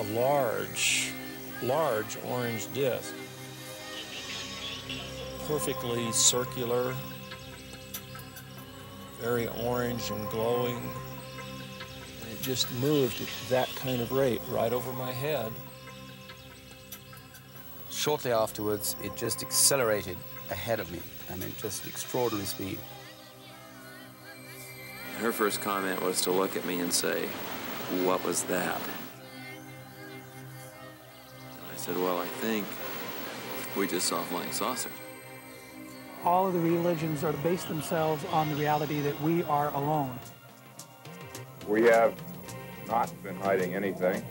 a large orange disc, perfectly circular, very orange and glowing. And it just moved at that kind of rate right over my head. Shortly afterwards, it just accelerated ahead of me. I mean, just extraordinary speed. Her first comment was to look at me and say, "What was that?" And I said, "Well, I think we just saw a flying saucer." All of the religions are based themselves on the reality that we are alone. We have not been hiding anything.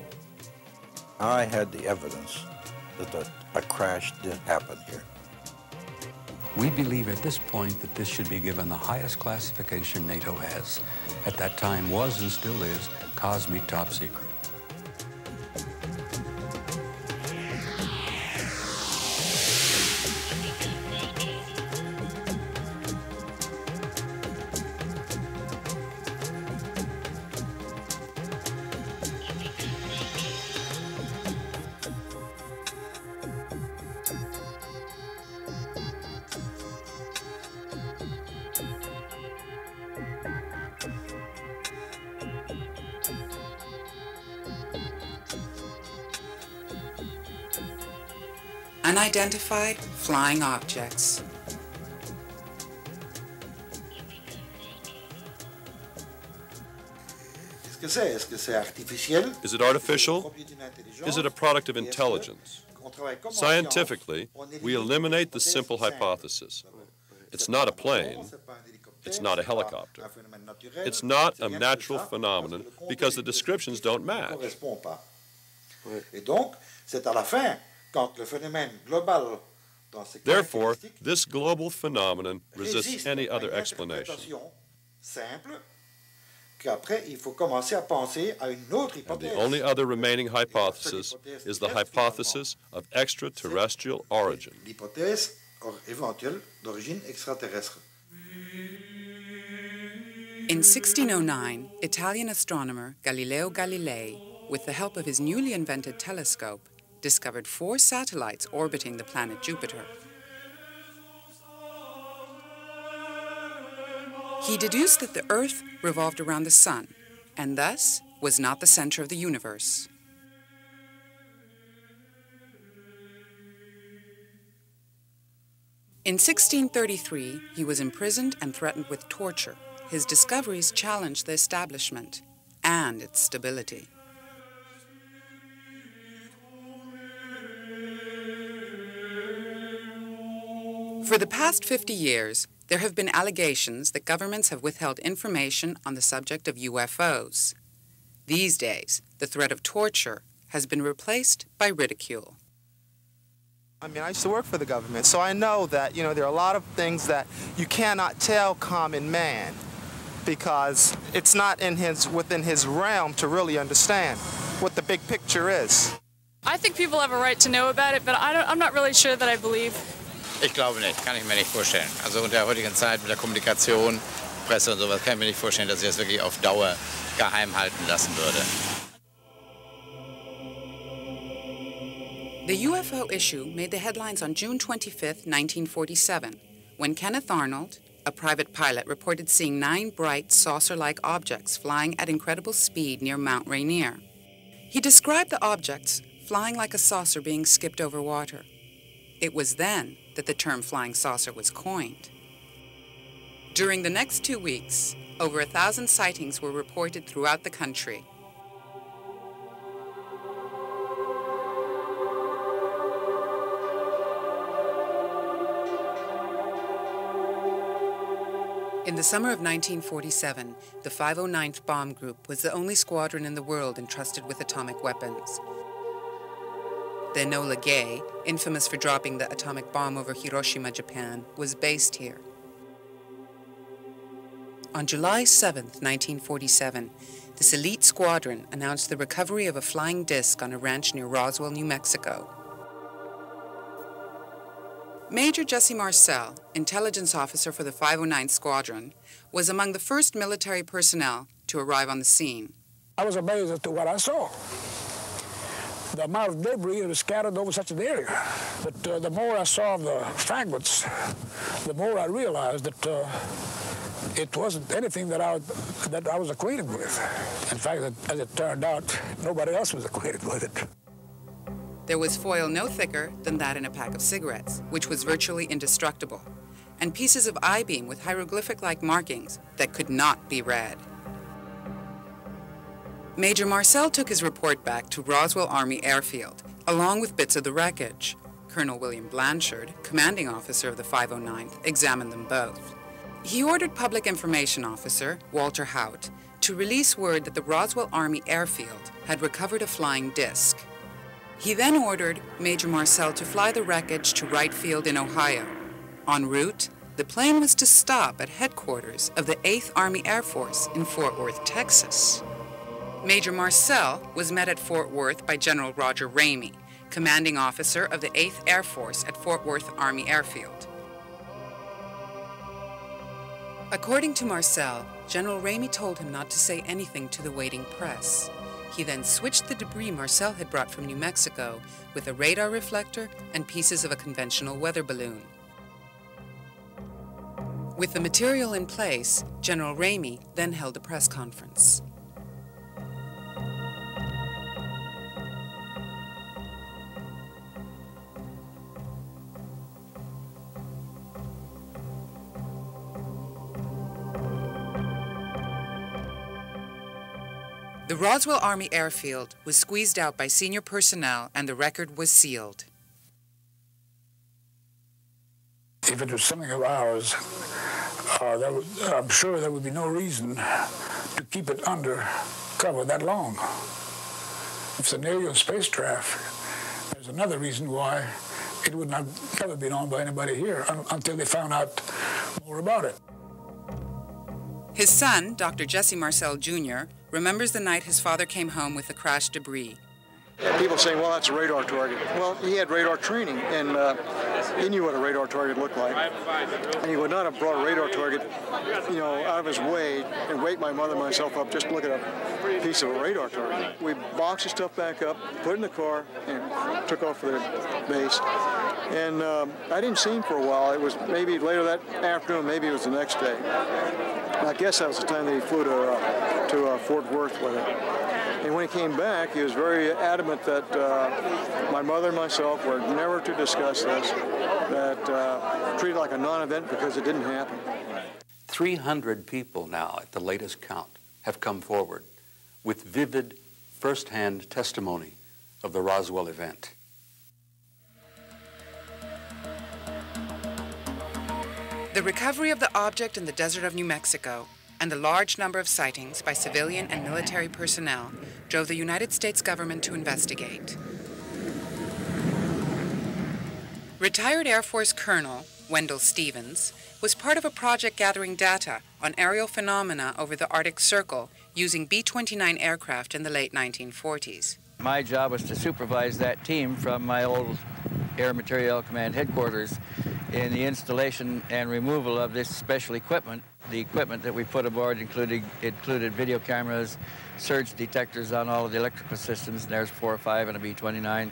I had the evidence that a crash did happen here. We believe at this point that this should be given the highest classification NATO has. At that time was and still is cosmic top secret. Unidentified flying objects. Is it artificial? Is it a product of intelligence? Scientifically, we eliminate the simple hypothesis. It's not a plane. It's not a helicopter. It's not a natural phenomenon because the descriptions don't match. Therefore, this global phenomenon resists any other explanation. And the only other remaining hypothesis is the hypothesis of extraterrestrial origin. In 1609, Italian astronomer Galileo Galilei, with the help of his newly invented telescope, discovered 4 satellites orbiting the planet Jupiter. He deduced that the Earth revolved around the Sun, and thus was not the center of the universe. In 1633, he was imprisoned and threatened with torture. His discoveries challenged the establishment and its stability. For the past 50 years, there have been allegations that governments have withheld information on the subject of UFOs. These days, the threat of torture has been replaced by ridicule. I mean, I used to work for the government, so I know that, there are a lot of things that you cannot tell common man because it's not within his realm to really understand what the big picture is. I think people have a right to know about it, but I'm not really sure that I believe. Ich glaube nicht, kann ich mir nicht vorstellen. Also in der heutigen Zeit mit der Kommunikation, Presse und sowas, kann ich mir nicht vorstellen, dass ich das wirklich auf Dauer geheim halten lassen würde. The UFO issue made the headlines on June 25, 1947, when Kenneth Arnold, a private pilot, reported seeing 9 bright saucer-like objects flying at incredible speed near Mount Rainier. He described the objects flying like a saucer being skipped over water. It was then that the term flying saucer was coined. During the next 2 weeks, over 1,000 sightings were reported throughout the country. In the summer of 1947, the 509th Bomb Group was the only squadron in the world entrusted with atomic weapons. The Enola Gay, infamous for dropping the atomic bomb over Hiroshima, Japan, was based here. On July 7, 1947, this elite squadron announced the recovery of a flying disc on a ranch near Roswell, New Mexico. Major Jesse Marcel, intelligence officer for the 509th Squadron, was among the first military personnel to arrive on the scene. I was amazed as to what I saw. the amount of debris that was scattered over such an area. But the more I saw the fragments, the more I realized that it wasn't anything that I was acquainted with. In fact, as it turned out, nobody else was acquainted with it. There was foil no thicker than that in a pack of cigarettes, which was virtually indestructible, and pieces of I-beam with hieroglyphic-like markings that could not be read. Major Marcel took his report back to Roswell Army Airfield, along with bits of the wreckage. Colonel William Blanchard, commanding officer of the 509th, examined them both. He ordered Public Information Officer Walter Haut to release word that the Roswell Army Airfield had recovered a flying disc. He then ordered Major Marcel to fly the wreckage to Wright Field in Ohio. En route, the plane was to stop at headquarters of the 8th Army Air Force in Fort Worth, Texas. Major Marcel was met at Fort Worth by General Roger Ramey, commanding officer of the 8th Air Force at Fort Worth Army Airfield. According to Marcel, General Ramey told him not to say anything to the waiting press. He then switched the debris Marcel had brought from New Mexico with a radar reflector and pieces of a conventional weather balloon. With the material in place, General Ramey then held a press conference. The Roswell Army Airfield was squeezed out by senior personnel and the record was sealed. If it was something of ours, I'm sure there would be no reason to keep it under cover that long. If it's an aerial spacecraft, there's another reason why it would not never been owned by anybody here until they found out more about it. His son, Dr. Jesse Marcel Jr., remembers the night his father came home with the crashed debris. People saying, well, that's a radar target. Well, he had radar training, and he knew what a radar target looked like. And he would not have brought a radar target, out of his way and wake my mother and myself up just to look at a piece of a radar target. We boxed the stuff back up, put it in the car, and took off for the base. And I didn't see him for a while. It was maybe later that afternoon, maybe it was the next day. And I guess that was the time that he flew to Fort Worth with it. And when he came back, he was very adamant that my mother and myself were never to discuss this, that treated it like a non-event because it didn't happen. 300 people now, at the latest count, have come forward with vivid, first-hand testimony of the Roswell event. The recovery of the object in the desert of New Mexico and the large number of sightings by civilian and military personnel drove the United States government to investigate. Retired Air Force Colonel Wendell Stevens was part of a project gathering data on aerial phenomena over the Arctic Circle using B-29 aircraft in the late 1940s. My job was to supervise that team from my old Air Materiel Command headquarters in the installation and removal of this special equipment. The equipment that we put aboard included video cameras, surge detectors on all of the electrical systems, and there's 4 or 5 and a B-29,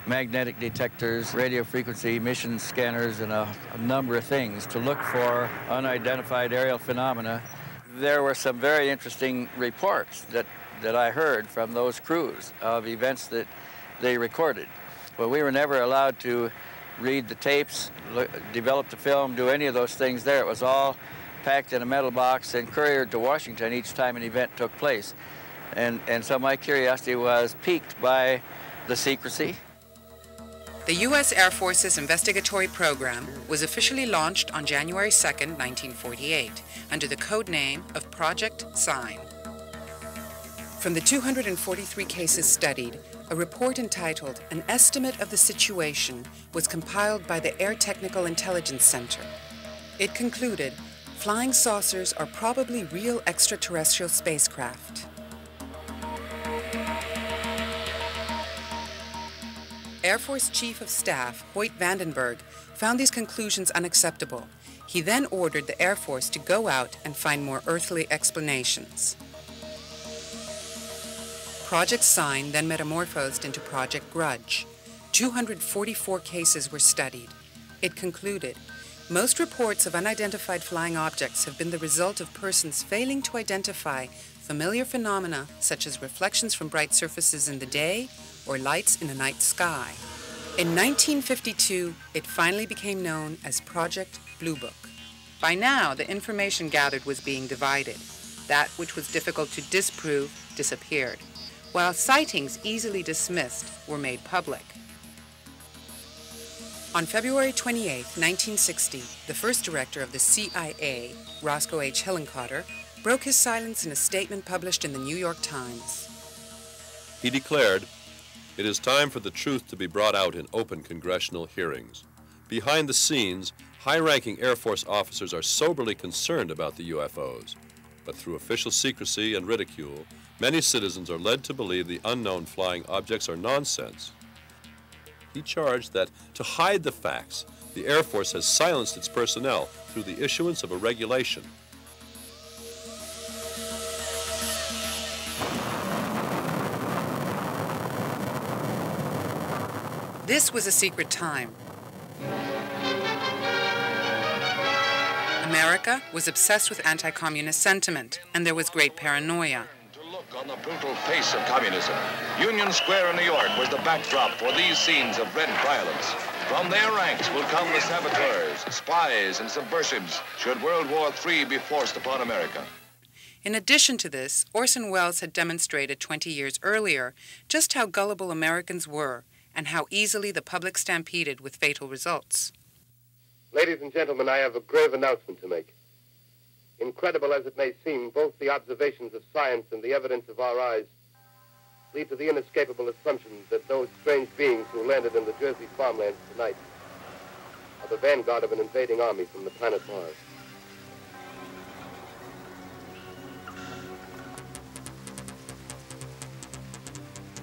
magnetic detectors, radio frequency emission scanners, and a number of things to look for unidentified aerial phenomena. There were some very interesting reports that I heard from those crews of events that they recorded. But we were never allowed to read the tapes, develop the film, do any of those things there. It was all packed in a metal box and couriered to Washington each time an event took place. And so my curiosity was piqued by the secrecy. The U.S. Air Force's investigatory program was officially launched on January 2, 1948, under the code name of Project Sign. From the 243 cases studied, a report entitled An Estimate of the Situation was compiled by the Air Technical Intelligence Center. It concluded, flying saucers are probably real extraterrestrial spacecraft. Air Force Chief of Staff Hoyt Vandenberg found these conclusions unacceptable. He then ordered the Air Force to go out and find more earthly explanations. Project Sign then metamorphosed into Project Grudge. 244 cases were studied. It concluded, most reports of unidentified flying objects have been the result of persons failing to identify familiar phenomena such as reflections from bright surfaces in the day or lights in a night sky. In 1952, it finally became known as Project Blue Book. By now, the information gathered was being divided. That which was difficult to disprove disappeared, while sightings easily dismissed were made public. On February 28, 1960, the first director of the CIA, Roscoe H. Hillenkotter, broke his silence in a statement published in the New York Times. He declared, "It is time for the truth to be brought out in open congressional hearings. Behind the scenes, high-ranking Air Force officers are soberly concerned about the UFOs, but through official secrecy and ridicule, many citizens are led to believe the unknown flying objects are nonsense." He charged that to hide the facts, the Air Force has silenced its personnel through the issuance of a regulation. This was a secret time. America was obsessed with anti-communist sentiment, and there was great paranoia. On the brutal face of communism, Union Square in New York was the backdrop for these scenes of red violence. From their ranks will come the saboteurs, spies, and subversives should World War III be forced upon America. In addition to this, Orson Welles had demonstrated 20 years earlier just how gullible Americans were and how easily the public stampeded with fatal results. Ladies and gentlemen, I have a grave announcement to make. Incredible as it may seem, both the observations of science and the evidence of our eyes lead to the inescapable assumption that those strange beings who landed in the Jersey farmlands tonight are the vanguard of an invading army from the planet Mars.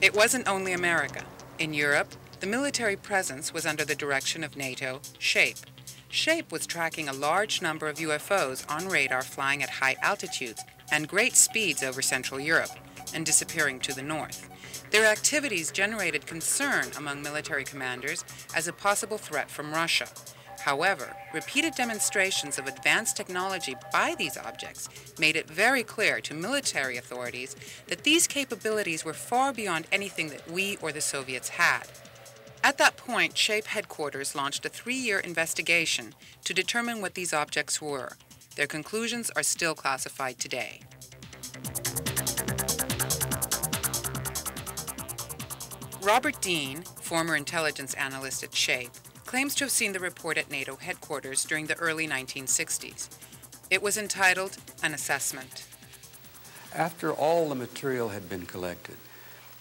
It wasn't only America. In Europe, the military presence was under the direction of NATO SHAPE. SHAPE was tracking a large number of UFOs on radar flying at high altitudes and great speeds over Central Europe and disappearing to the north. Their activities generated concern among military commanders as a possible threat from Russia. However, repeated demonstrations of advanced technology by these objects made it very clear to military authorities that these capabilities were far beyond anything that we or the Soviets had. At that point, SHAPE headquarters launched a 3-year investigation to determine what these objects were. Their conclusions are still classified today. Robert Dean, former intelligence analyst at SHAPE, claims to have seen the report at NATO headquarters during the early 1960s. It was entitled An Assessment. After all the material had been collected,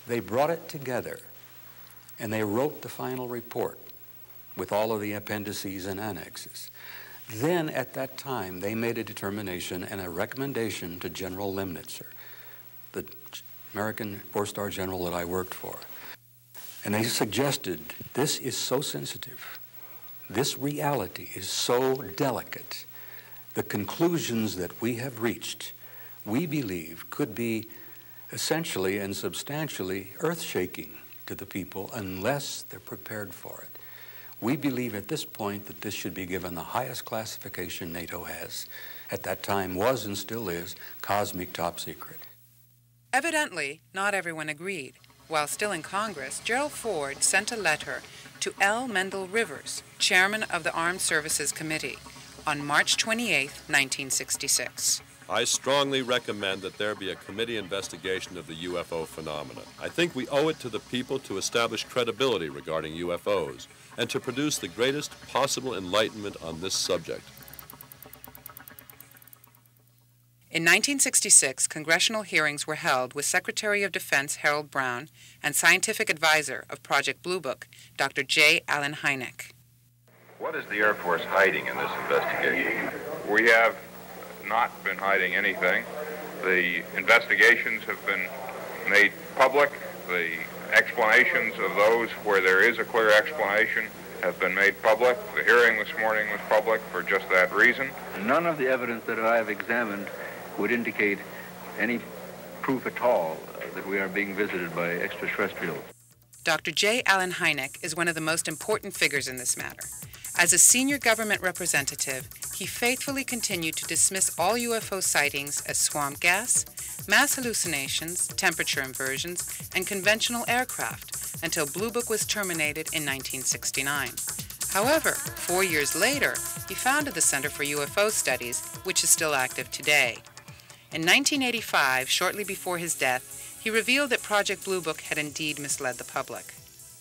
they brought it together and they wrote the final report with all of the appendices and annexes. Then, at that time, they made a determination and a recommendation to General Lemnitzer, the American four-star general that I worked for. And they suggested, this is so sensitive, this reality is so delicate, the conclusions that we have reached, we believe, could be essentially and substantially earth-shaking to the people unless they're prepared for it. We believe at this point that this should be given the highest classification NATO has. At that time was and still is cosmic top secret. Evidently, not everyone agreed. While still in Congress, Gerald Ford sent a letter to L. Mendel Rivers, chairman of the Armed Services Committee, on March 28, 1966. I strongly recommend that there be a committee investigation of the UFO phenomena. I think we owe it to the people to establish credibility regarding UFOs and to produce the greatest possible enlightenment on this subject. In 1966, congressional hearings were held with Secretary of Defense Harold Brown and scientific advisor of Project Blue Book, Dr. J. Allen Hynek. What is the Air Force hiding in this investigation? We have not been hiding anything. The investigations have been made public. The explanations of those where there is a clear explanation have been made public. The hearing this morning was public for just that reason. None of the evidence that I have examined would indicate any proof at all that we are being visited by extraterrestrials. Dr. J. Allen Hynek is one of the most important figures in this matter. As a senior government representative, he faithfully continued to dismiss all UFO sightings as swamp gas, mass hallucinations, temperature inversions, and conventional aircraft until Blue Book was terminated in 1969. However, 4 years later, he founded the Center for UFO Studies, which is still active today. In 1985, shortly before his death, he revealed that Project Blue Book had indeed misled the public.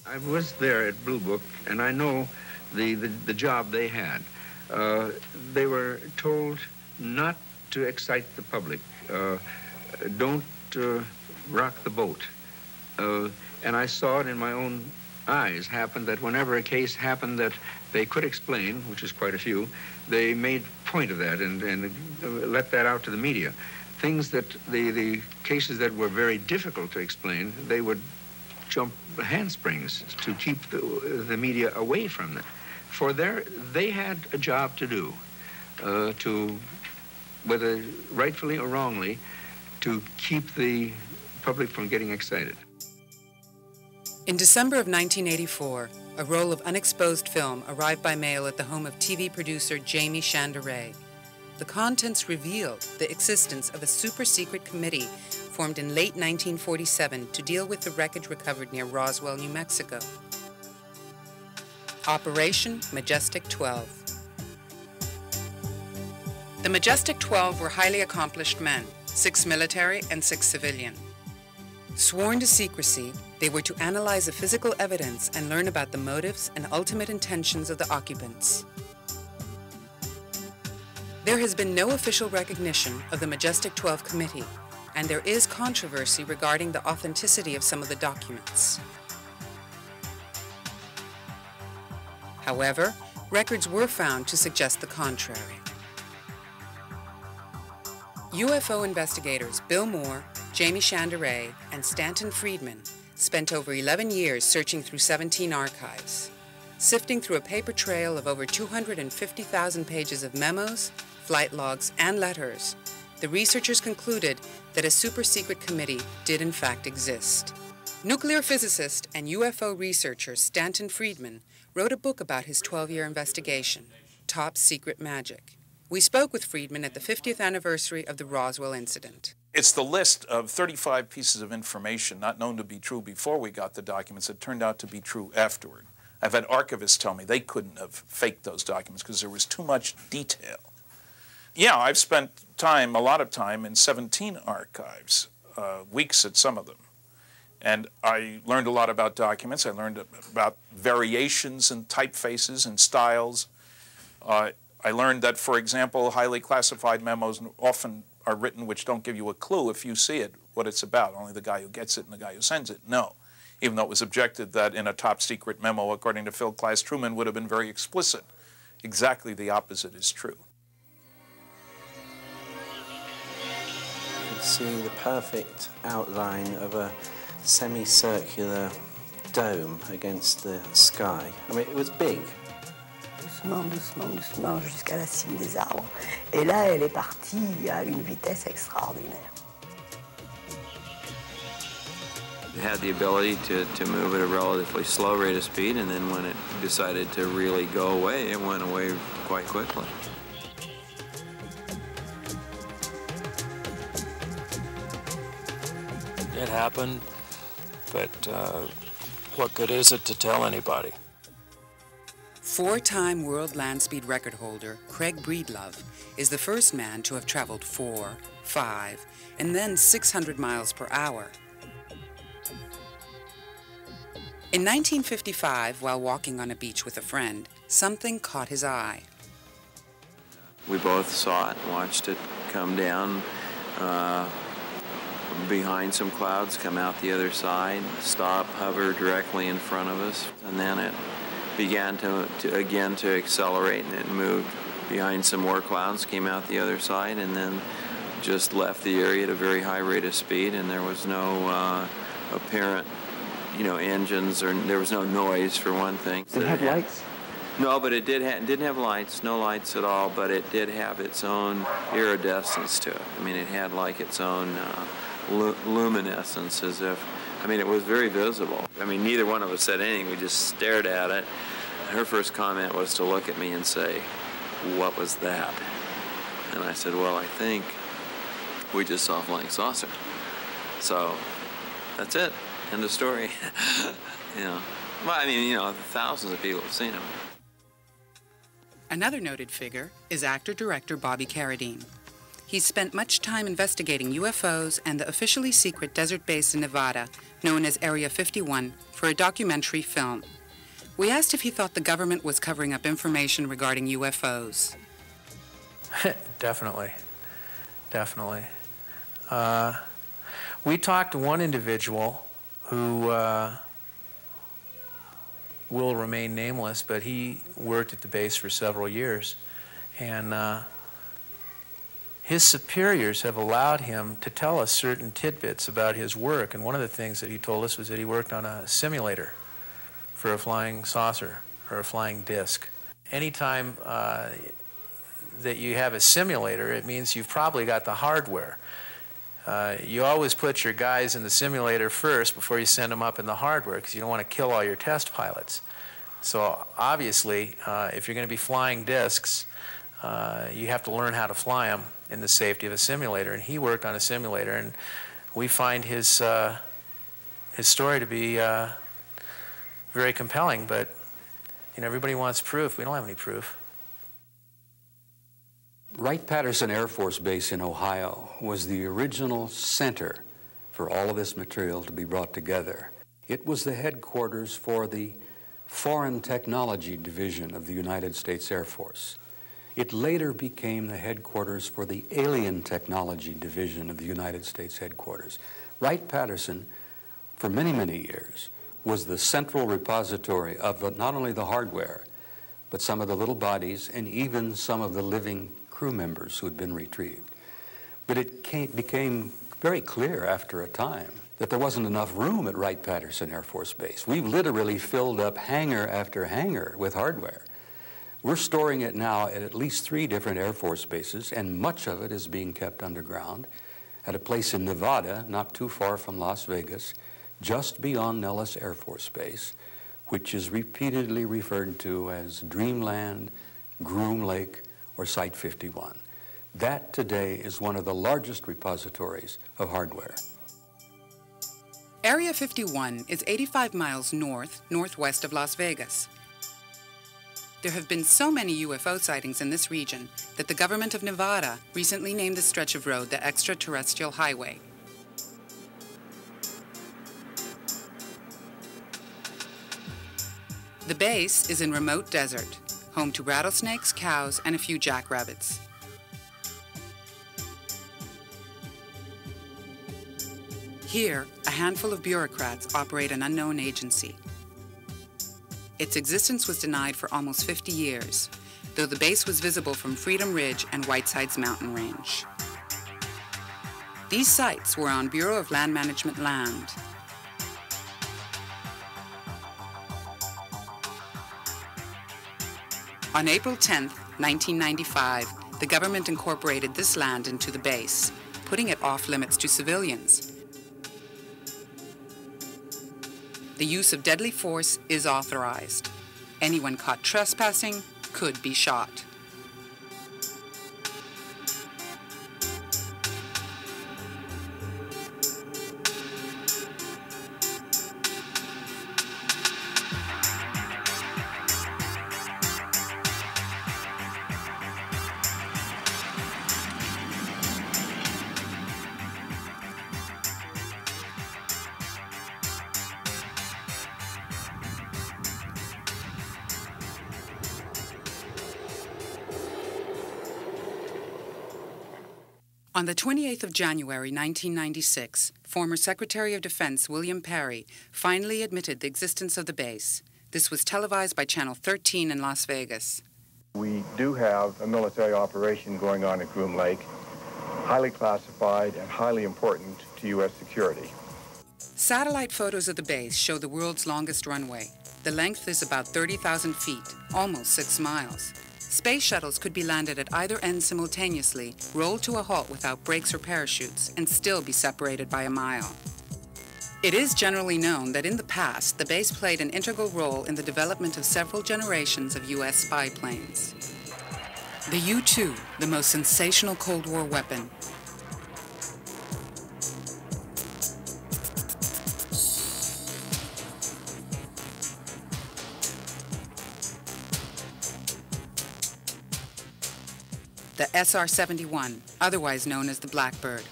I was there at Blue Book, and I know the job they had. They were told not to excite the public. Don't rock the boat. And I saw it in my own eyes happen that whenever a case happened that they could explain, which is quite a few, they made point of that and let that out to the media. Things that the cases that were very difficult to explain, they would jump handsprings to keep the media away from them. For they had a job to do, to, whether rightfully or wrongly, to keep the public from getting excited. In December of 1984, a roll of unexposed film arrived by mail at the home of TV producer Jamie Chandaray. The contents revealed the existence of a super-secret committee formed in late 1947 to deal with the wreckage recovered near Roswell, New Mexico. Operation Majestic 12. The Majestic 12 were highly accomplished men, 6 military and 6 civilian. Sworn to secrecy, they were to analyze the physical evidence and learn about the motives and ultimate intentions of the occupants. There has been no official recognition of the Majestic 12 Committee, and there is controversy regarding the authenticity of some of the documents. However, records were found to suggest the contrary. UFO investigators Bill Moore, Jamie Chandaray, and Stanton Friedman spent over 11 years searching through 17 archives. Sifting through a paper trail of over 250,000 pages of memos, flight logs, and letters, the researchers concluded that a super-secret committee did in fact exist. Nuclear physicist and UFO researcher Stanton Friedman wrote a book about his 12-year investigation, Top Secret Magic. We spoke with Friedman at the 50th anniversary of the Roswell incident. It's the list of 35 pieces of information not known to be true before we got the documents that turned out to be true afterward. I've had archivists tell me they couldn't have faked those documents because there was too much detail. Yeah, I've spent time, a lot of time, in 17 archives, weeks at some of them. And I learned a lot about documents. I learned about variations in typefaces and styles. I learned that, for example, highly classified memos often are written which don't give you a clue if you see it, what it's about. Only the guy who gets it and the guy who sends it know. Even though it was objected that in a top secret memo, according to Phil Klass, Truman would have been very explicit. Exactly the opposite is true. You can see the perfect outline of a semicircular dome against the sky. I mean, it was big. Doucement, doucement, doucement, jusqu'à la cime des arbres. Et là, elle est partie à une vitesse extraordinaire. It had the ability to move at a relatively slow rate of speed, and then when it decided to really go away, it went away quite quickly. It happened, but what good is it to tell anybody? 4-time world land speed record holder Craig Breedlove is the first man to have traveled 4, 5, and then 600 miles per hour. In 1955, while walking on a beach with a friend, something caught his eye. We both saw it, watched it come down behind some clouds, come out the other side, stop, hover directly in front of us, and then it began to accelerate, and it moved behind some more clouds, came out the other side, and then just left the area at a very high rate of speed, and there was no apparent, engines, or there was no noise, for one thing. Did it have lights? No, but it didn't have lights, no lights at all, but it did have its own iridescence to it. I mean, it had like its own luminescence, as if, I mean, it was very visible. I mean, neither one of us said anything. We just stared at it. Her first comment was to look at me and say, "What was that?" And I said, "Well, I think we just saw a flying saucer." So that's it. End of story. You know. Well, I mean, you know, thousands of people have seen them. Another noted figure is actor-director Bobby Carradine. He's spent much time investigating UFOs and the officially secret desert base in Nevada, known as Area 51, for a documentary film. We asked if he thought the government was covering up information regarding UFOs. Definitely. Definitely. We talked to one individual who will remain nameless, but he worked at the base for several years. And his superiors have allowed him to tell us certain tidbits about his work. And one of the things that he told us was that he worked on a simulator for a flying saucer or a flying disc. Anytime that you have a simulator, it means you've probably got the hardware. You always put your guys in the simulator first before you send them up in the hardware, because you don't want to kill all your test pilots. So obviously, if you're going to be flying discs, you have to learn how to fly them in the safety of a simulator. And he worked on a simulator, and we find his story to be very compelling. But you know, everybody wants proof. We don't have any proof. Wright-Patterson Air Force Base in Ohio was the original center for all of this material to be brought together. It was the headquarters for the Foreign Technology Division of the United States Air Force. It later became the headquarters for the Alien Technology Division of the United States headquarters. Wright-Patterson, for many, many years, was the central repository of not only the hardware, but some of the little bodies and even some of the living crew members who had been retrieved. But it became very clear after a time that there wasn't enough room at Wright-Patterson Air Force Base. We've literally filled up hangar after hangar with hardware. We're storing it now at least 3 different Air Force bases, and much of it is being kept underground at a place in Nevada, not too far from Las Vegas, just beyond Nellis Air Force Base, which is repeatedly referred to as Dreamland, Groom Lake, or Site 51. That today is one of the largest repositories of hardware. Area 51 is 85 miles northwest of Las Vegas. There have been so many UFO sightings in this region that the government of Nevada recently named the stretch of road the Extraterrestrial Highway. The base is in remote desert, home to rattlesnakes, cows, and a few jackrabbits. Here, a handful of bureaucrats operate an unknown agency. Its existence was denied for almost 50 years, though the base was visible from Freedom Ridge and Whiteside's mountain range. These sites were on Bureau of Land Management land. On April 10, 1995, the government incorporated this land into the base, putting it off limits to civilians. The use of deadly force is authorized. Anyone caught trespassing could be shot. On the 28th of January, 1996, former Secretary of Defense William Perry finally admitted the existence of the base. This was televised by Channel 13 in Las Vegas. We do have a military operation going on at Groom Lake, highly classified and highly important to U.S. security. Satellite photos of the base show the world's longest runway. The length is about 30,000 feet, almost 6 miles. Space shuttles could be landed at either end simultaneously, roll to a halt without brakes or parachutes, and still be separated by a mile. It is generally known that in the past, the base played an integral role in the development of several generations of U.S. spy planes. The U-2, the most sensational Cold War weapon. The SR-71, otherwise known as the Blackbird.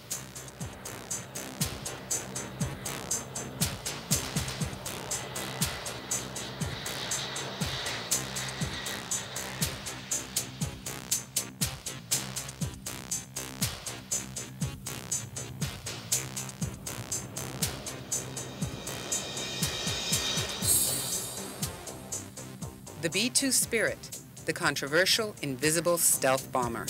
The B-2 Spirit, the controversial invisible stealth bomber.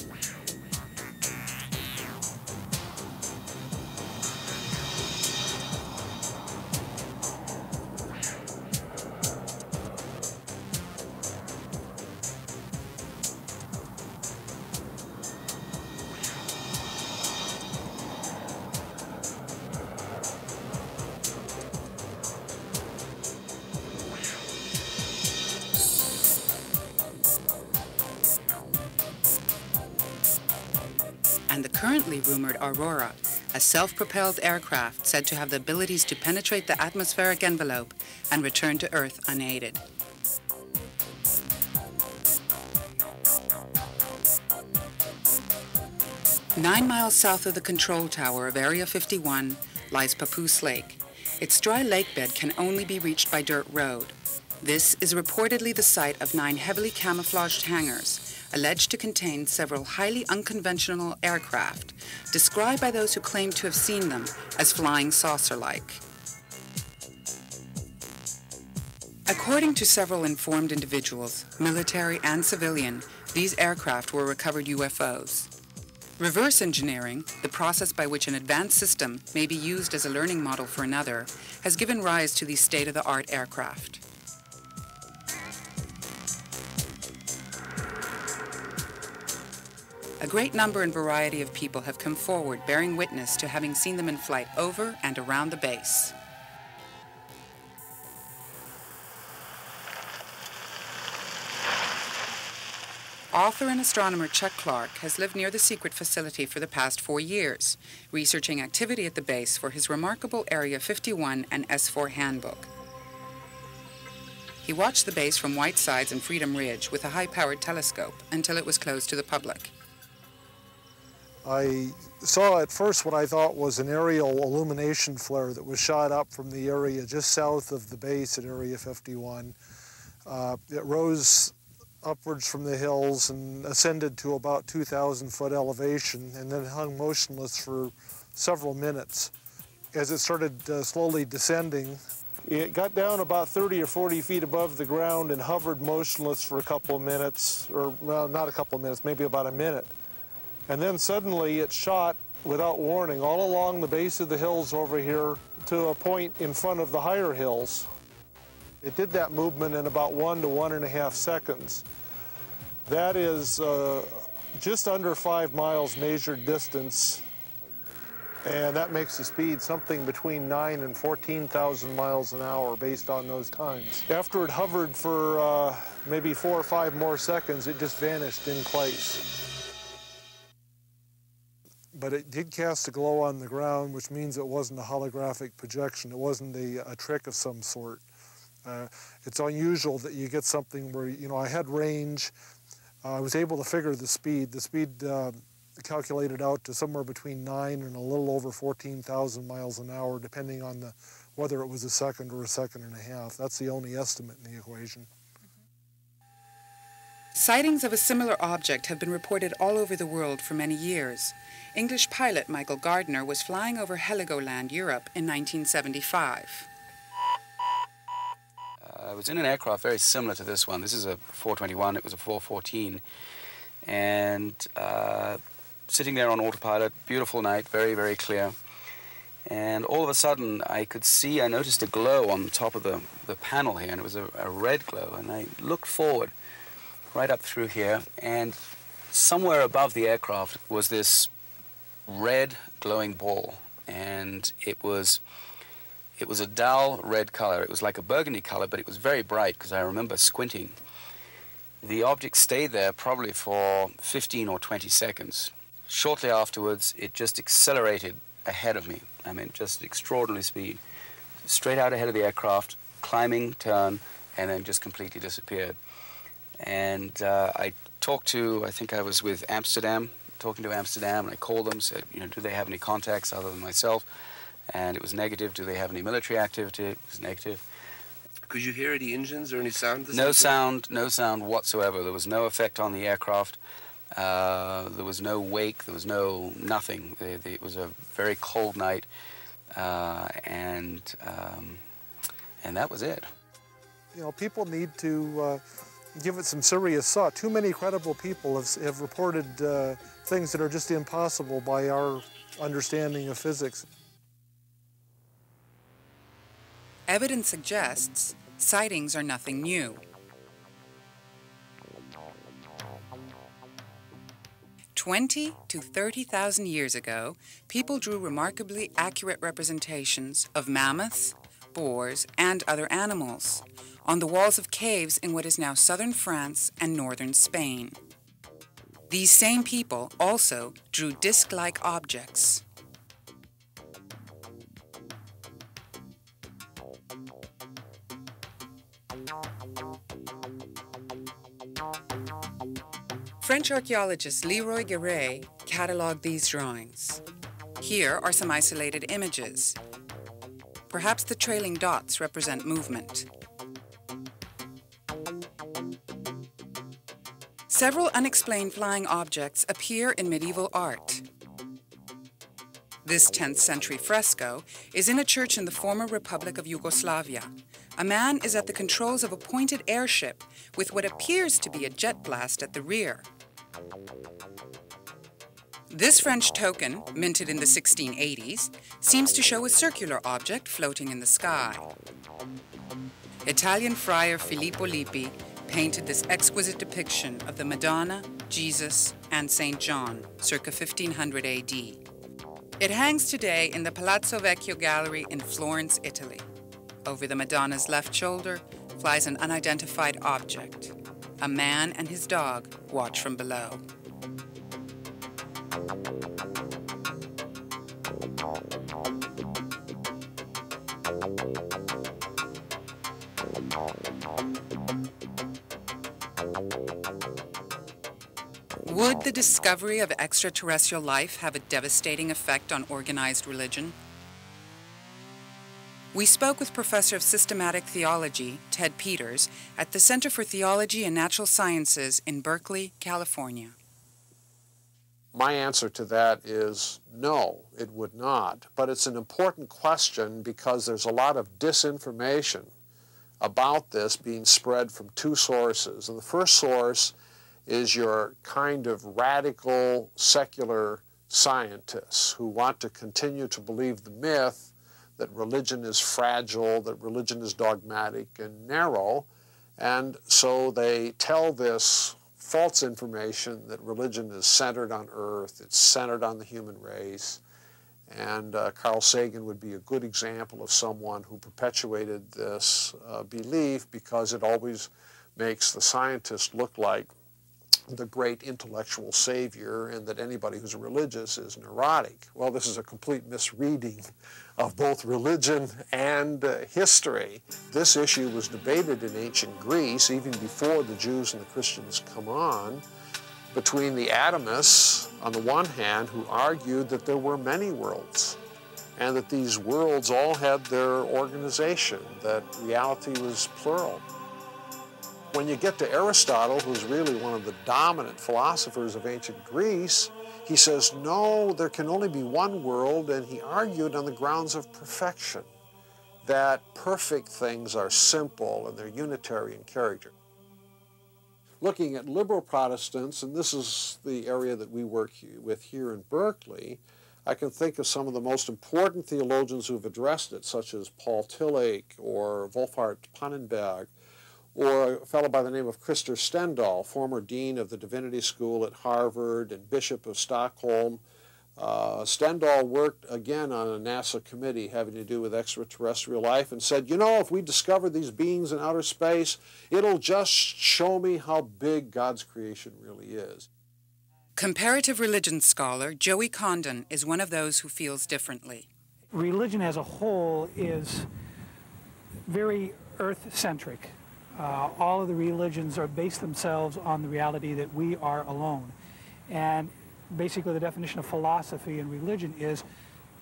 And the currently rumored Aurora, a self-propelled aircraft said to have the abilities to penetrate the atmospheric envelope and return to Earth unaided. Nine miles south of the control tower of Area 51 lies Papoose Lake. Its dry lakebed can only be reached by dirt road. This is reportedly the site of 9 heavily camouflaged hangars, alleged to contain several highly unconventional aircraft, described by those who claim to have seen them as flying saucer-like. According to several informed individuals, military and civilian, these aircraft were recovered UFOs. Reverse engineering, the process by which an advanced system may be used as a learning model for another, has given rise to these state-of-the-art aircraft. A great number and variety of people have come forward bearing witness to having seen them in flight over and around the base. Author and astronomer Chuck Clark has lived near the secret facility for the past 4 years, researching activity at the base for his remarkable Area 51 and S-4 handbook. He watched the base from Whitesides and Freedom Ridge with a high-powered telescope until it was closed to the public. I saw at first what I thought was an aerial illumination flare that was shot up from the area just south of the base at Area 51. It rose upwards from the hills and ascended to about 2,000 foot elevation and then hung motionless for several minutes. As it started slowly descending, it got down about 30 or 40 feet above the ground and hovered motionless for a couple of minutes, or well, not a couple of minutes, maybe about a minute. And then suddenly it shot without warning all along the base of the hills over here to a point in front of the higher hills. It did that movement in about 1 to 1.5 seconds. That is just under 5 miles measured distance, and that makes the speed something between 9,000 and 14,000 miles an hour based on those times. After it hovered for maybe 4 or 5 more seconds, it just vanished in place. But it did cast a glow on the ground, which means it wasn't a holographic projection. It wasn't a trick of some sort. It's unusual that you get something where, you know, I had range. I was able to figure the speed. The speed calculated out to somewhere between 9 and a little over 14,000 miles an hour, depending on whether it was a second or a second and a half. That's the only estimate in the equation. Sightings of a similar object have been reported all over the world for many years. English pilot Michael Gardner was flying over Heligoland, Europe in 1975. I was in an aircraft very similar to this one. This is a 421, it was a 414. And sitting there on autopilot, beautiful night, very, very clear. And all of a sudden, I noticed a glow on the top of the panel here, and it was a red glow. And I looked forward right up through here, and somewhere above the aircraft was this red glowing ball. And it was a dull red color. It was like a burgundy color, but it was very bright because I remember squinting. The object stayed there probably for 15 or 20 seconds. Shortly afterwards, it just accelerated ahead of me. I mean, just extraordinary speed. Straight out ahead of the aircraft, climbing, turn, and then just completely disappeared. And I think I was with Amsterdam, talking to Amsterdam, and I called them, said, do they have any contacts other than myself? And it was negative. Do they have any military activity? It was negative. Could you hear any engines or any sound? No sound whatsoever. There was no effect on the aircraft. There was no wake. There was nothing. It was a very cold night, and that was it. People need to give it some serious thought. Too many credible people have reported things that are just impossible by our understanding of physics. Evidence suggests sightings are nothing new. 20 to 30,000 years ago, people drew remarkably accurate representations of mammoths, boars, and other animals on the walls of caves in what is now southern France and northern Spain. These same people also drew disc-like objects. French archaeologist Leroy Guéret cataloged these drawings. Here are some isolated images. Perhaps the trailing dots represent movement. Several unexplained flying objects appear in medieval art. This 10th century fresco is in a church in the former Republic of Yugoslavia. A man is at the controls of a pointed airship with what appears to be a jet blast at the rear. This French token, minted in the 1680s, seems to show a circular object floating in the sky. Italian friar Filippo Lippi painted this exquisite depiction of the Madonna, Jesus, and St. John, circa 1500 AD. It hangs today in the Palazzo Vecchio Gallery in Florence, Italy. Over the Madonna's left shoulder flies an unidentified object. A man and his dog watch from below. Would the discovery of extraterrestrial life have a devastating effect on organized religion? We spoke with Professor of Systematic Theology, Ted Peters, at the Center for Theology and Natural Sciences in Berkeley, California. My answer to that is no, it would not. But it's an important question because there's a lot of disinformation about this being spread from two sources. And the first source is your kind of radical secular scientists who want to continue to believe the myth that religion is fragile, that religion is dogmatic and narrow, and so they tell this false information that religion is centered on earth, it's centered on the human race, and Carl Sagan would be a good example of someone who perpetuated this belief because it always makes the scientist look like the great intellectual savior and that anybody who's religious is neurotic. Well, this is a complete misreading of both religion and history. This issue was debated in ancient Greece, even before the Jews and the Christians come on, between the atomists, on the one hand, who argued that there were many worlds, and that these worlds all had their organization, that reality was plural. When you get to Aristotle, who's really one of the dominant philosophers of ancient Greece, he says, no, there can only be one world, and he argued on the grounds of perfection, that perfect things are simple and they're unitary in character. Looking at liberal Protestants, and this is the area that we work with here in Berkeley, I can think of some of the most important theologians who have addressed it, such as Paul Tillich or Wolfhart Pannenberg, or a fellow by the name of Christer Stendahl, former dean of the Divinity School at Harvard and Bishop of Stockholm. Stendahl worked again on a NASA committee having to do with extraterrestrial life and said, you know, if we discover these beings in outer space, it'll just show me how big God's creation really is. Comparative religion scholar Joey Condon is one of those who feels differently. Religion as a whole is very earth-centric. All of the religions are based themselves on the reality that we are alone. And basically the definition of philosophy and religion is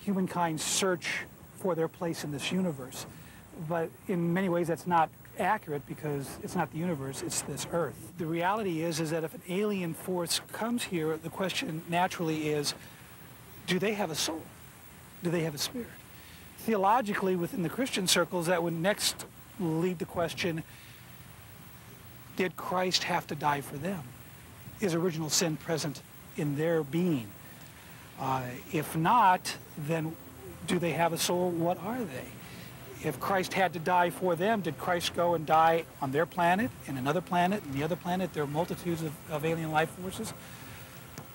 humankind's search for their place in this universe. But in many ways that's not accurate because it's not the universe, it's this earth. The reality is that if an alien force comes here, the question naturally is, do they have a soul? Do they have a spirit? Theologically, within the Christian circles, that would next lead the question, did Christ have to die for them? Is original sin present in their being? If not, then do they have a soul? What are they? If Christ had to die for them, did Christ go and die on their planet, in another planet, in the other planet? There are multitudes of alien life forces.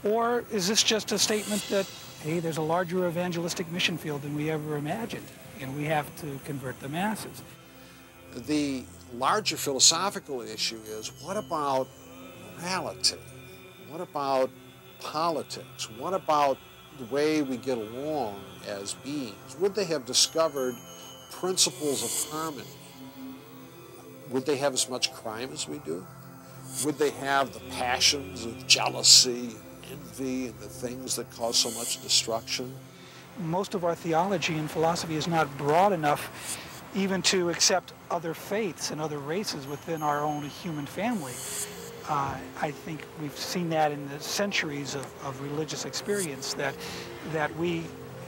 Or is this just a statement that, hey, there's a larger evangelistic mission field than we ever imagined, and we have to convert the masses? The larger philosophical issue is, what about morality? What about politics? What about the way we get along as beings? Would they have discovered principles of harmony? Would they have as much crime as we do? Would they have the passions of jealousy, envy, and the things that cause so much destruction? Most of our theology and philosophy is not broad enough even to accept other faiths and other races within our own human family. I think we've seen that in the centuries of religious experience, that we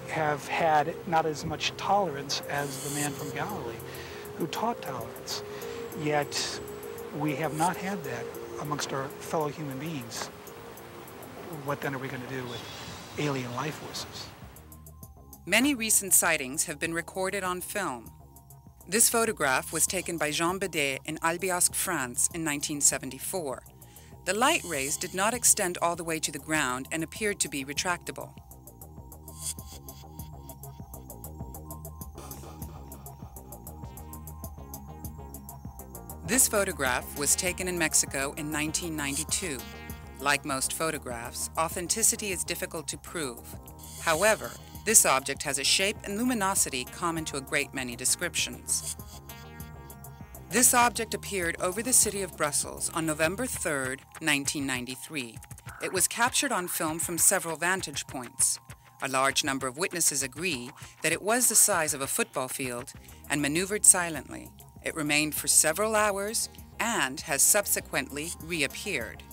have had not as much tolerance as the man from Galilee who taught tolerance. Yet we have not had that amongst our fellow human beings. What then are we going to do with alien life forces? Many recent sightings have been recorded on film. This photograph was taken by Jean Bedet in Albiosque, France in 1974. The light rays did not extend all the way to the ground and appeared to be retractable. This photograph was taken in Mexico in 1992. Like most photographs, authenticity is difficult to prove. However, this object has a shape and luminosity common to a great many descriptions. This object appeared over the city of Brussels on November 3, 1993. It was captured on film from several vantage points. A large number of witnesses agree that it was the size of a football field and maneuvered silently. It remained for several hours and has subsequently reappeared.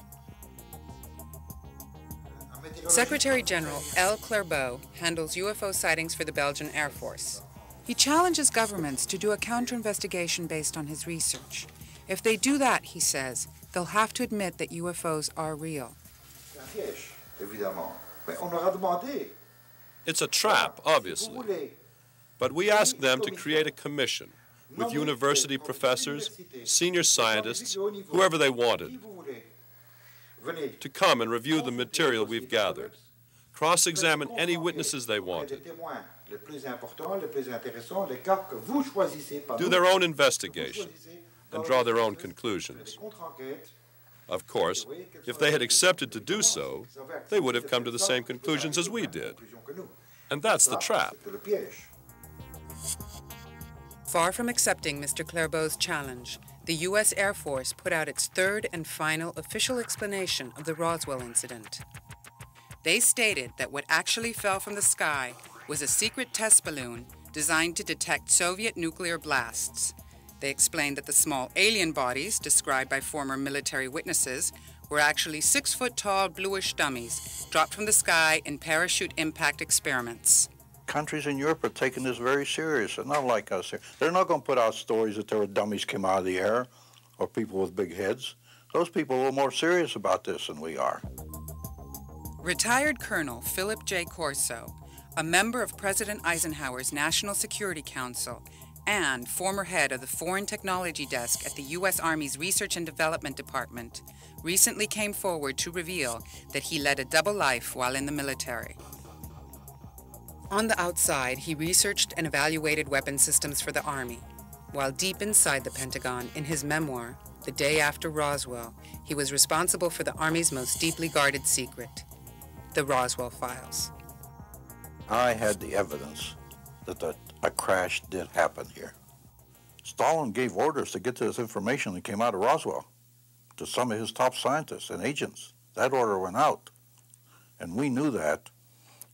Secretary General L. Clerbeau handles UFO sightings for the Belgian Air Force. He challenges governments to do a counter-investigation based on his research. If they do that, he says, they'll have to admit that UFOs are real. It's a trap, obviously. But we asked them to create a commission with university professors, senior scientists, whoever they wanted, to come and review the material we've gathered, cross-examine any witnesses they wanted, do their own investigation, and draw their own conclusions. Of course, if they had accepted to do so, they would have come to the same conclusions as we did. And that's the trap. Far from accepting Mr. Clerbeau's challenge, the U.S. Air Force put out its third and final official explanation of the Roswell incident. They stated that what actually fell from the sky was a secret test balloon designed to detect Soviet nuclear blasts. They explained that the small alien bodies, described by former military witnesses, were actually 6-foot-tall bluish dummies dropped from the sky in parachute impact experiments. Countries in Europe are taking this very serious. They're not like us here. They're not going to put out stories that there were dummies came out of the air or people with big heads. Those people are more serious about this than we are. Retired Colonel Philip J. Corso, a member of President Eisenhower's National Security Council and former head of the Foreign Technology Desk at the U.S. Army's Research and Development Department, recently came forward to reveal that he led a double life while in the military. On the outside, he researched and evaluated weapon systems for the Army, while deep inside the Pentagon, in his memoir, The Day After Roswell, he was responsible for the Army's most deeply guarded secret, the Roswell Files. I had the evidence that a crash did happen here. Stalin gave orders to get this information that came out of Roswell to some of his top scientists and agents. That order went out, and we knew that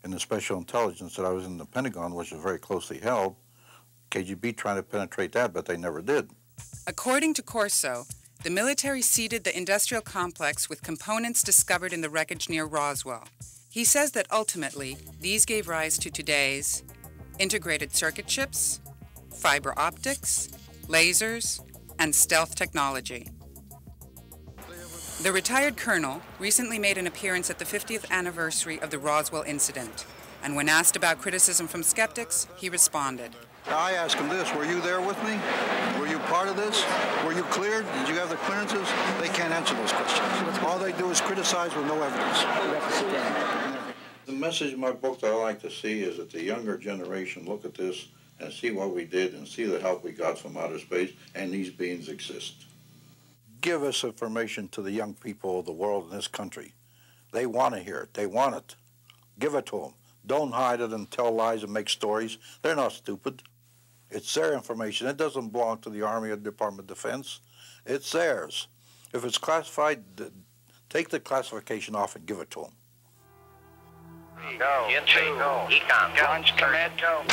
in the special intelligence that I was in the Pentagon, which was very closely held. KGB trying to penetrate that, but they never did. According to Corso, the military seeded the industrial complex with components discovered in the wreckage near Roswell. He says that ultimately, these gave rise to today's integrated circuit chips, fiber optics, lasers, and stealth technology. The retired colonel recently made an appearance at the 50th anniversary of the Roswell incident, and when asked about criticism from skeptics, he responded. I asked him this, were you there with me? Were you part of this? Were you cleared? Did you have the clearances? They can't answer those questions. All they do is criticize with no evidence. The message in my book that I like to see is that the younger generation look at this and see what we did and see the help we got from outer space, and these beings exist. Give us information to the young people of the world in this country. They want to hear it. They want it. Give it to them. Don't hide it and tell lies and make stories. They're not stupid. It's their information. It doesn't belong to the Army or the Department of Defense. It's theirs. If it's classified, take the classification off and give it to them. Go. Go. Econ. Launch commit. Go.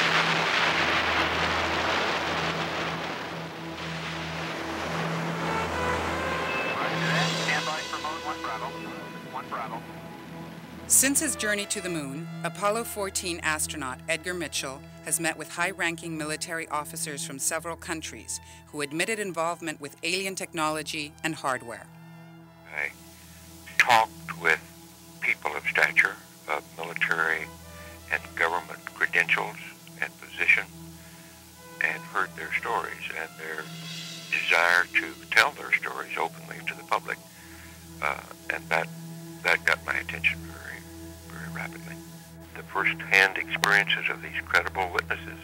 Since his journey to the moon, Apollo 14 astronaut Edgar Mitchell has met with high-ranking military officers from several countries who admitted involvement with alien technology and hardware. I talked with people of stature, of military and government credentials and position, and heard their stories and their desire to tell their stories openly to the public, and that got my attention very rapidly. The first-hand experiences of these credible witnesses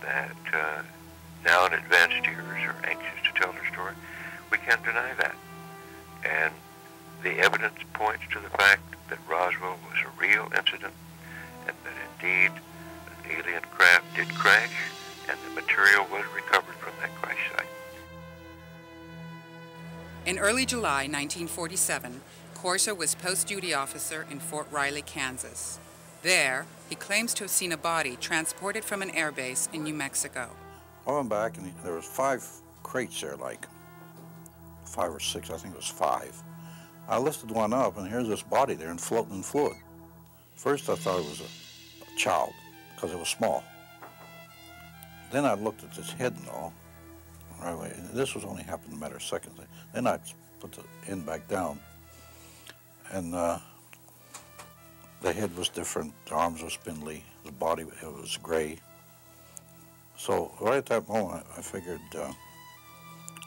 that now in advanced years are anxious to tell their story, we can't deny that. And the evidence points to the fact that Roswell was a real incident and that indeed an alien craft did crash and the material was recovered from that crash site. In early July 1947, Corso was post-duty officer in Fort Riley, Kansas. There, he claims to have seen a body transported from an airbase in New Mexico. I went back and there was 5 crates there, like 5 or 6, I think it was 5. I lifted one up and here's this body there and floating in fluid. First I thought it was a child because it was small. Then I looked at its head and all. Right away. This was only happened in a matter of seconds. Then I put the end back down, and the head was different. The arms were spindly. The body was gray. So right at that moment, I figured,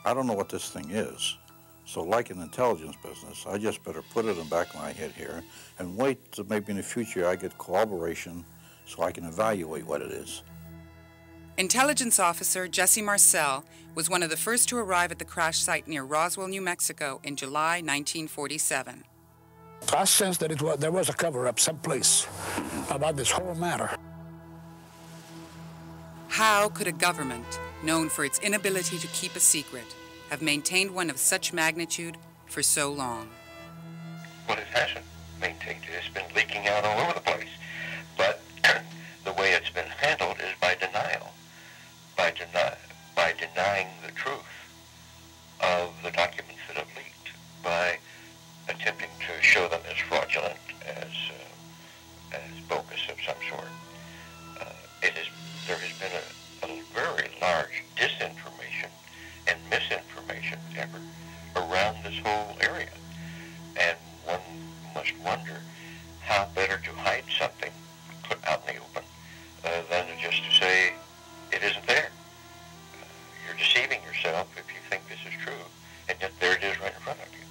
I don't know what this thing is. So like in the intelligence business, I just better put it in the back of my head here and wait till maybe in the future I get corroboration so I can evaluate what it is. Intelligence officer Jesse Marcel was one of the first to arrive at the crash site near Roswell, New Mexico in July 1947. I sensed that there was a cover-up someplace about this whole matter. How could a government, known for its inability to keep a secret, have maintained one of such magnitude for so long? Well, it hasn't maintained it. It's been leaking out all over the place. But the way it's been handled is by denial. By denying the truth of the documents that have leaked, by attempting to show them as fraudulent, as bogus of some sort. There has been a very large disinformation and misinformation effort around this whole area. And one must wonder how better to hide something put out in the open than just to say it isn't there. You're deceiving yourself if you think this is true, and yet there it is right in front of you.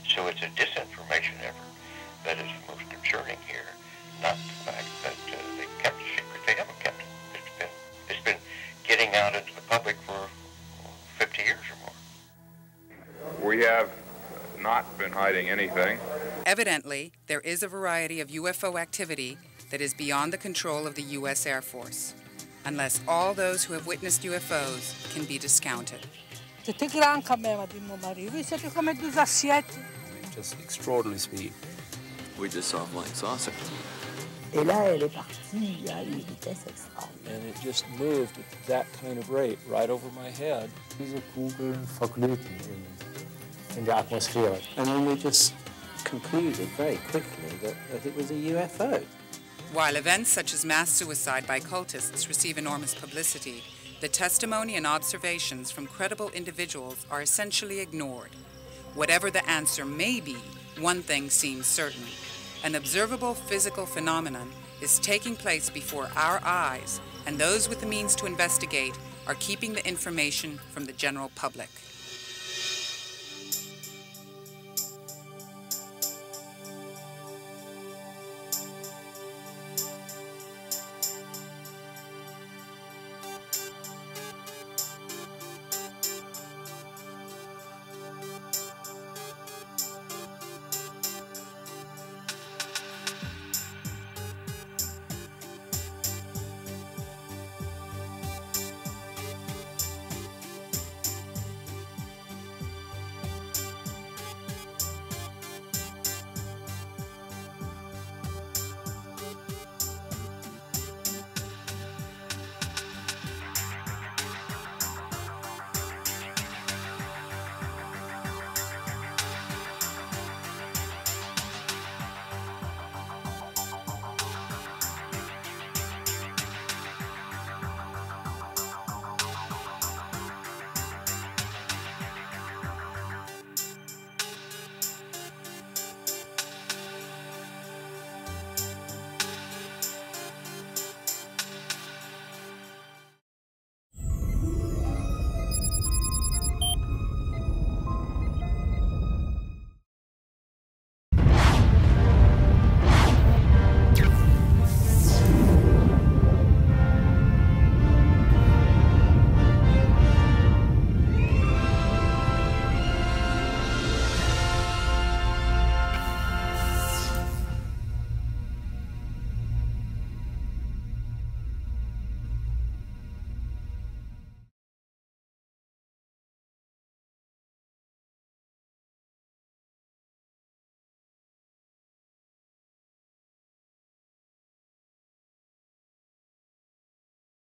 So it's a disinformation effort that is most concerning here, not the fact that they kept it secret. They haven't kept it. It's been getting out into the public for 50 years or more. We have not been hiding anything. Evidently, there is a variety of UFO activity that is beyond the control of the U.S. Air Force, unless all those who have witnessed UFOs can be discounted. Just extraordinary speed. We just saw a flying saucer. Et là, elle est partie à une vitesse extraordinaire. And it just moved at that kind of rate right over my head. Diese Kugeln verglühten in der Atmosphäre. And then we just concluded very quickly that it was a UFO. While events such as mass suicide by cultists receive enormous publicity, the testimony and observations from credible individuals are essentially ignored. Whatever the answer may be, one thing seems certain. An observable physical phenomenon is taking place before our eyes, and those with the means to investigate are keeping the information from the general public.